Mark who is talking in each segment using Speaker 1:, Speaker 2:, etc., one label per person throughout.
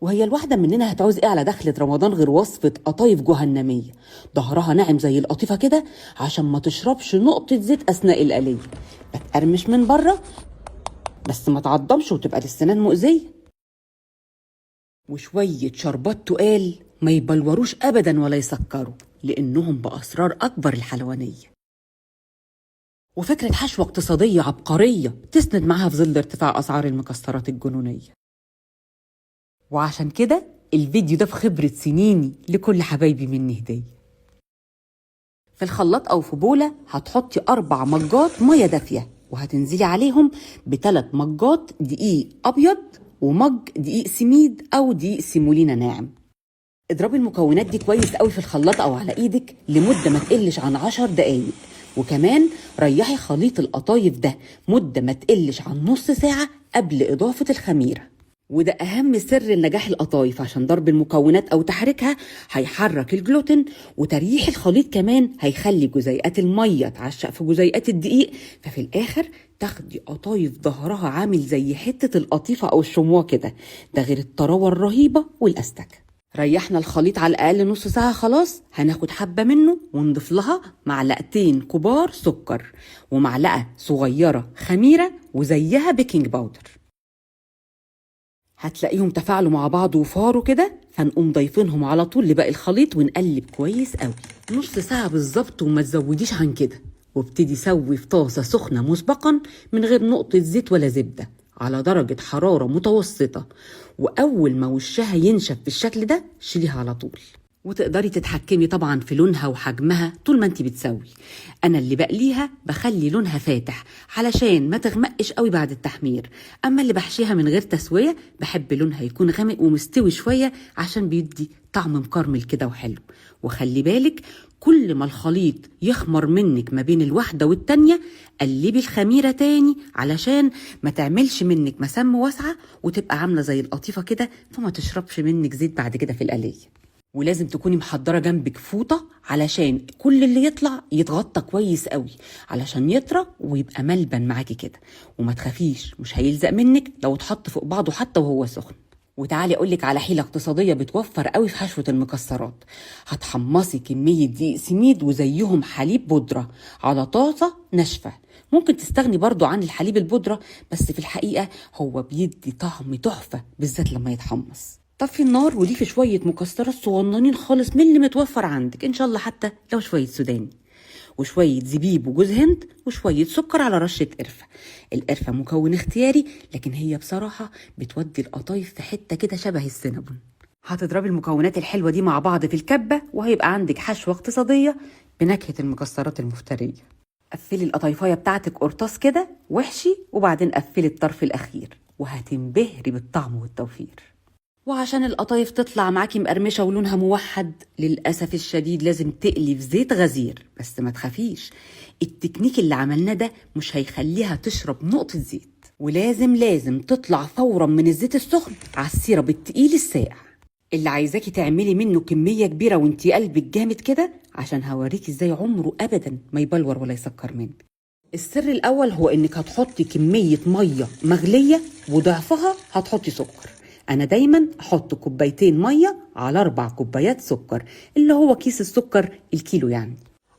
Speaker 1: وهي الواحدة مننا هتعوز ايه على دخلة رمضان غير وصفة قطايف جهنمية ظهرها ناعم زي القطيفة كده، عشان ما تشربش نقطة زيت أثناء القلية، بتقرمش من بره بس ما تعضمش وتبقى للسنان مؤذية، وشوية شربات تقال ما يبلوروش أبدا ولا يسكروا، لأنهم بأسرار أكبر الحلوانية. وفكرة حشوة اقتصادية عبقرية تسند معاها في ظل ارتفاع أسعار المكسرات الجنونية. وعشان كده الفيديو ده في خبرة سنيني لكل حبايبي مني هدية. في الخلاط أو في بولة هتحطي 4 مجات مية دافية، وهتنزلي عليهم ب3 مجات دقيق أبيض ومج دقيق سميد أو دقيق سيمولينا ناعم. اضربي المكونات دي كويس قوي في الخلاط أو على إيدك لمدة ما تقلش عن 10 دقايق، وكمان ريحي خليط القطايف ده مدة ما تقلش عن نص ساعة قبل إضافة الخميرة. وده أهم سر لنجاح القطايف، عشان ضرب المكونات أو تحريكها هيحرك الجلوتين، وتريح الخليط كمان هيخلي جزيئات المية تعشق في جزيئات الدقيق، ففي الآخر تاخدي قطايف ظهرها عامل زي حتة القطيفة أو الشموع كده، ده غير الطراوة الرهيبة والأستكة. ريحنا الخليط على الأقل نص ساعة، خلاص هناخد حبة منه ونضيف لها 2 معلقة كبار سكر ومعلقة صغيرة خميرة وزيها بيكنج باودر. هتلاقيهم تفاعلوا مع بعض وفاروا كده، فنقوم ضايفينهم على طول لباقي الخليط ونقلب كويس قوي نص ساعة بالظبط، وما تزوديش عن كده. وابتدي سوي في طاسة سخنة مسبقا من غير نقطة زيت ولا زبدة على درجة حرارة متوسطة، وأول ما وشها ينشف بالشكل ده شيليها على طول. وتقدري تتحكمي طبعا في لونها وحجمها طول ما انت بتسوي. انا اللي بقليها بخلي لونها فاتح علشان ما تغمقش قوي بعد التحمير، اما اللي بحشيها من غير تسوية بحب لونها يكون غامق ومستوي شوية عشان بيدي طعم مكرمل كده وحلو. وخلي بالك كل ما الخليط يخمر منك ما بين الواحدة والتانية قلبي الخميرة تاني علشان ما تعملش منك مسام واسعة وتبقى عاملة زي القطيفة كده، فما تشربش منك زيت بعد كده في القلية. ولازم تكوني محضرة جنبك فوطة علشان كل اللي يطلع يتغطى كويس قوي علشان يطرى ويبقى ملبن معاكي كده، وما تخافيش مش هيلزق منك لو اتحط فوق بعضه حتى وهو سخن. وتعالي اقولك على حيلة اقتصادية بتوفر قوي في حشوة المكسرات. هتحمصي كمية دقيق سميد وزيهم حليب بودرة على طاسة ناشفة. ممكن تستغني برضو عن الحليب البودرة، بس في الحقيقة هو بيدي طعم تحفة بالذات لما يتحمص. طفي النار وليه في شوية مكسرات صغننين خالص من اللي متوفر عندك، ان شاء الله حتى لو شوية سوداني، وشوية زبيب وجوز هند وشوية سكر على رشة قرفة. القرفة مكون اختياري، لكن هي بصراحة بتودي القطايف في حتة كده شبه السينابون. هتضربي المكونات الحلوة دي مع بعض في الكبة وهيبقى عندك حشوة اقتصادية بنكهة المكسرات المفترية. قفلي القطايفاية بتاعتك قرطاس كده وحشي، وبعدين قفلي الطرف الأخير وهتنبهري بالطعم والتوفير. وعشان القطايف تطلع معاكي مقرمشة ولونها موحد للأسف الشديد لازم تقلي في زيت غزير، بس ما تخافيش التكنيك اللي عملناه ده مش هيخليها تشرب نقطة زيت. ولازم تطلع فورا من الزيت السخن على السيرب التقيل الساقع اللي عايزاكي تعملي منه كمية كبيرة وانتي قلبك جامد كده، عشان هوريكي ازاي عمره أبدا ما يبلور ولا يسكر منك. السر الأول هو انك هتحطي كمية مية مغلية وضعفها هتحطي سكر. أنا دايما أحط 2 كوباية مية على 4 كوبايات سكر، اللي هو كيس السكر الكيلو يعني.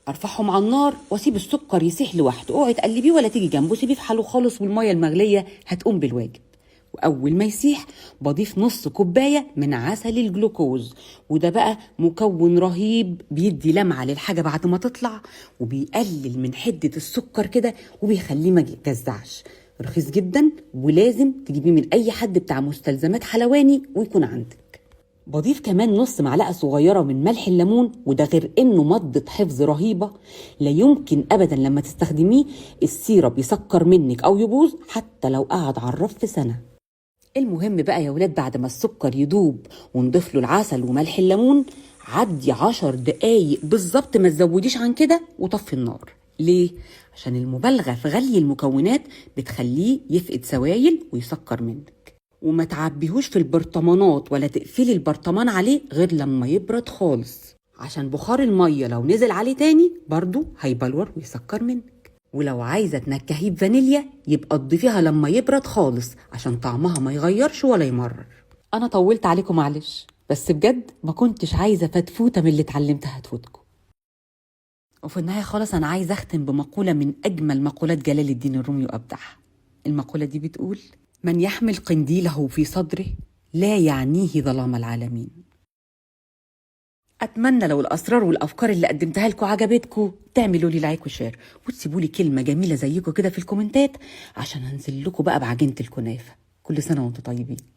Speaker 1: أرفعهم على النار وأسيب السكر يسيح لوحده، اوعي تقلبيه ولا تيجي جنبه، سيبيه في حاله خالص والمية المغلية هتقوم بالواجب. وأول ما يسيح بضيف نص كوباية من عسل الجلوكوز، وده بقى مكون رهيب بيدي لمعة للحاجة بعد ما تطلع، وبيقلل من حدة السكر كده وبيخليه ما يجزعش. رخيص جدا ولازم تجيبيه من اي حد بتاع مستلزمات حلواني ويكون عندك. بضيف كمان نص معلقة صغيرة من ملح الليمون، وده غير انه مادة حفظ رهيبة، لا يمكن ابدا لما تستخدميه السيرب يسكر منك او يبوظ حتى لو قعد على الرف سنة. المهم بقى يا ولاد بعد ما السكر يدوب ونضيف له العسل وملح الليمون، عدي 10 دقايق بالظبط، ما تزوديش عن كده، وطفي النار. ليه؟ عشان المبالغة في غلي المكونات بتخليه يفقد سوائل ويسكر منك. وما تعبيهوش في البرطمانات ولا تقفلي البرطمان عليه غير لما يبرد خالص، عشان بخار المية لو نزل عليه تاني برضو هيبلور ويسكر منك. ولو عايزة تنكهيه بفانيليا يبقى تضيفيها لما يبرد خالص عشان طعمها ما يغيرش ولا يمرر. انا طولت عليكم معلش، بس بجد ما كنتش عايزه فتفوته من اللي اتعلمتها تفوتكم. وفي النهايه خالص انا عايزه اختم بمقوله من اجمل مقولات جلال الدين الرومي وابدعها. المقوله دي بتقول: من يحمل قنديله في صدره لا يعنيه ظلام العالمين. اتمنى لو الاسرار والافكار اللي قدمتها لكم عجبتكم تعملوا لي لايك وشير، وتسيبوا لي كلمه جميله زيكم كده في الكومنتات عشان انزل لكم بقى بعجينه الكنافه. كل سنه وانتم طيبين.